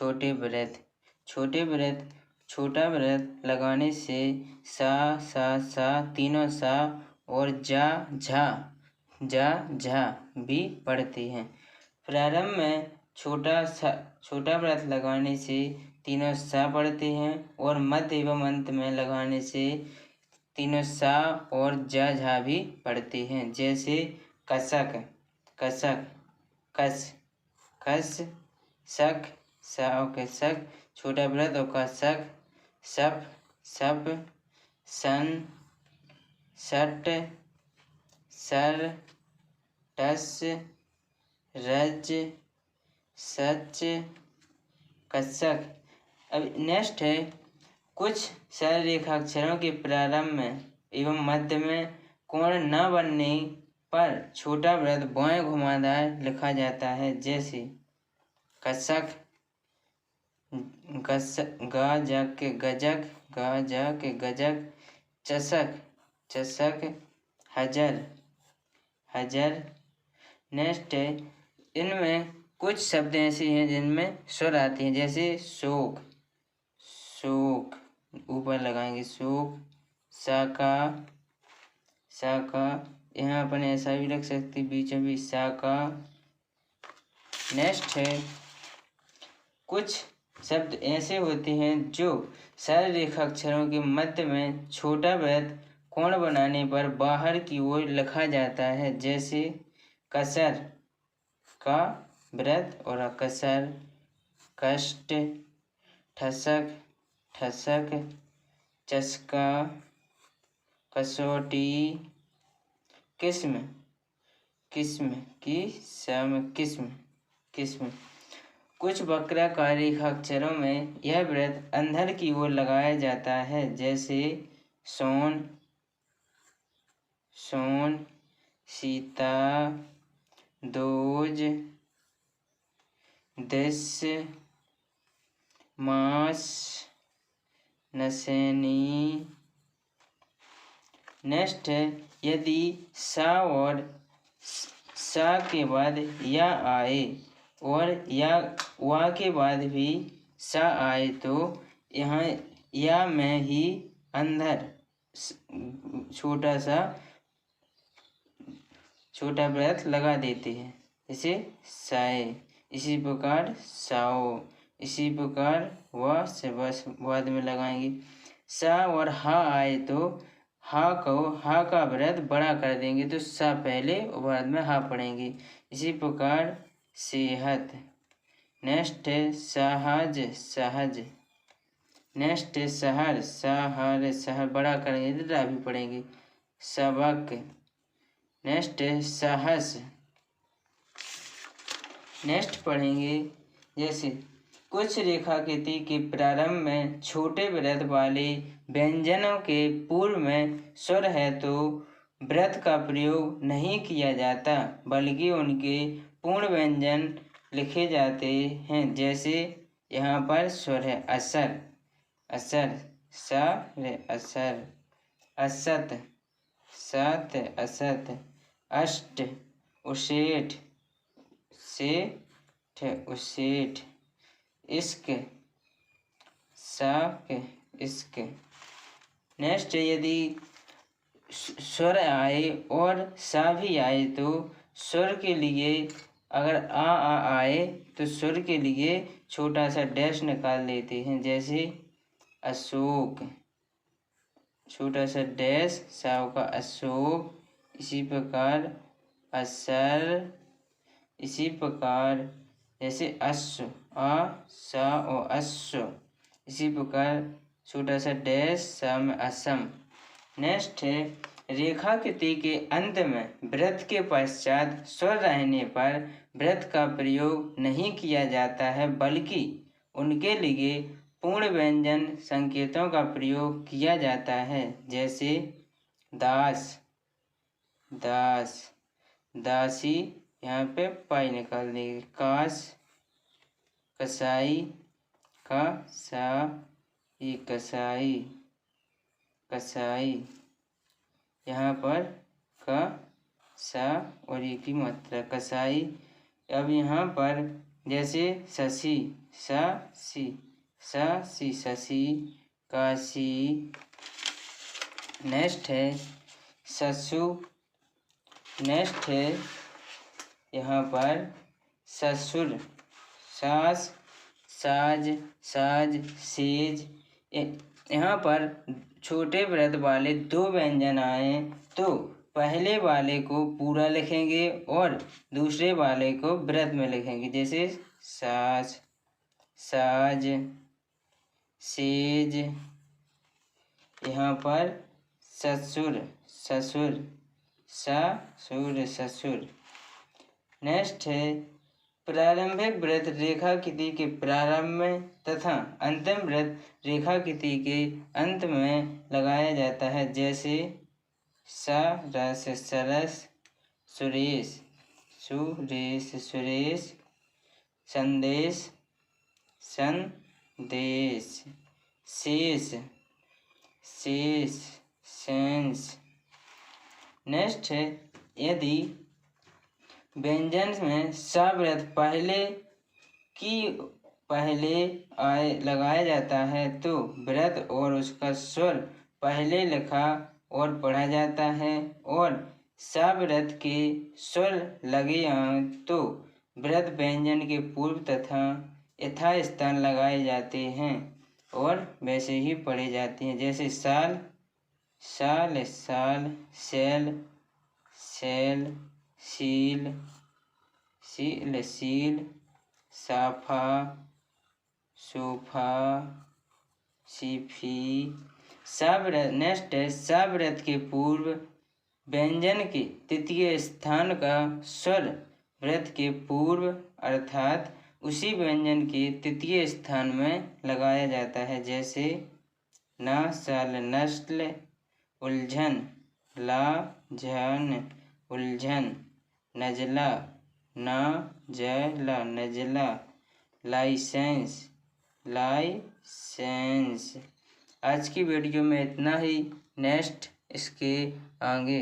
छोटे व्रत। छोटे व्रत छोटा व्रत लगाने से सा तीनों सा और झा भी पढ़ते हैं। प्रारंभ में छोटा व्रत लगाने से तीनों सा पढ़ते हैं और मध्य एवं अंत में लगाने से तीनों सा और झा भी पढ़ते हैं। जैसे कसक, खस, शक, शक, छोटा व्रत और कसक, सप, सन, सट, सर, टस, रज, सच, कसक। अब नेक्स्ट है, कुछ सरल रेखाक्षरों के प्रारंभ में एवं मध्य में कोण न बनने पर छोटा व्रत बाएं घुमावदार लिखा जाता है। जैसे कसक, गजक, गजक, चसक, हजर। नेक्स्ट है, इनमें कुछ शब्द ऐसे हैं जिनमें स्वर आते हैं। जैसे शोक, ऊपर लगाएंगे शोक, शाका, यहाँ अपन ऐसा भी रख सकते बीचों बीच शाका। नेक्स्ट है, कुछ शब्द ऐसे होते हैं जो सरल रेखाक्षरों के मध्य में छोटा व्रत कोण बनाने पर बाहर की ओर लिखा जाता है। जैसे कसर का व्रत और अकसर, कष्ट, ठसक, चस्का, कसौटी, किस्म, किस्म। कुछ वक्राकार रेखाक्षरों में यह व्रत अंदर की ओर लगाया जाता है। जैसे सोन, सीता, दोज, दिस, मास, नसैनी। नेक्स्ट है, यदि सा और सा के बाद या आए और या वा के बाद भी सा आए तो यहाँ या में ही अंदर छोटा व्रत लगा देते हैं। जैसे साए, इसी प्रकार साओ, इसी प्रकार व से बस बाद में लगाएंगे। सा और हा आए तो हा का व्रत बड़ा कर देंगे तो सा पहले और बाद में हा पढ़ेंगे। इसी प्रकार सेहत। नेक्स्ट है सहज। नेक्स्ट है सहर बड़ा करेंगे तो रा भी पढ़ेंगे। सबक। नेक्स्ट है सहस। नेक्स्ट पढ़ेंगे, जैसे कुछ रेखाकृति के प्रारंभ में छोटे व्रत वाले व्यंजनों के पूर्व में स्वर है तो व्रत का प्रयोग नहीं किया जाता बल्कि उनके पूर्ण व्यंजन लिखे जाते हैं। जैसे यहाँ पर स्वर है असर, असर, असत, असत, अष्ट, उसेठ, उसेठ, इश्क, इश्क। नेक्स्ट, यदि स्वर आए और सा भी आए तो स्वर के लिए अगर आ आए तो स्वर के लिए छोटा सा डैश निकाल देते हैं। जैसे अशोक, छोटा सा डैश, साव का अशोक। इसी प्रकार असर, इसी प्रकार जैसे अश्व, सा और अश्व। इसी प्रकार छोटा सा डैश, सा में असम। नेक्स्ट है, रेखाकृति के अंत में व्रत के पश्चात स्वर रहने पर व्रत का प्रयोग नहीं किया जाता है बल्कि उनके लिए पूर्ण व्यंजन संकेतों का प्रयोग किया जाता है। जैसे दास, दासी, यहाँ पे पाई निकाल देंगे। कास, कसाई, कसाई, यहाँ पर सा और एक ही मात्रा कसाई। अब यहाँ पर जैसे शशि, शशि, शशि, शशि, काशी। नेक्स्ट है ससु। नेक्स्ट है यहाँ पर ससुर, सास, साज, साज, सेज। यहाँ पर छोटे व्रत वाले दो व्यंजन आए तो पहले वाले को पूरा लिखेंगे और दूसरे वाले को व्रत में लिखेंगे। जैसे साज, साज, सेज। यहाँ पर ससुर, ससुर, ससुर, ससुर। नेक्स्ट है प्रारंभिक व्रत रेखाकृति के प्रारंभ में तथा अंतिम व्रत रेखाकृति के अंत में लगाया जाता है। जैसे सरस, सरस, सुरेश, सुरेश, सुरेश, संदेश, संदेश, शेष, शेष, सेंस। नेक्स्ट है यदि व्यंजन में सव्रत पहले लगाया जाता है तो व्रत और उसका स्वर पहले लिखा और पढ़ा जाता है, और सव्रत के स्वर लगे आए तो व्रत व्यंजन के पूर्व तथा यथास्थान लगाए जाते हैं और वैसे ही पढ़े जाते हैं। जैसे साल, साल, साल, शैल, शैल, शील, शील, शील, साफा, सोफा, सीफी। सव्रत। नेक्स्ट है सव्रत के पूर्व व्यंजन के तृतीय स्थान का स्वर व्रत के पूर्व अर्थात उसी व्यंजन के तृतीय स्थान में लगाया जाता है। जैसे न, सल, नस्ल, उलझन, ला, झन, उलझन, नजला, न, जला, नजला, लाइसेंस, लाइसेंस। आज की वीडियो में इतना ही। नेक्स्ट इसके आगे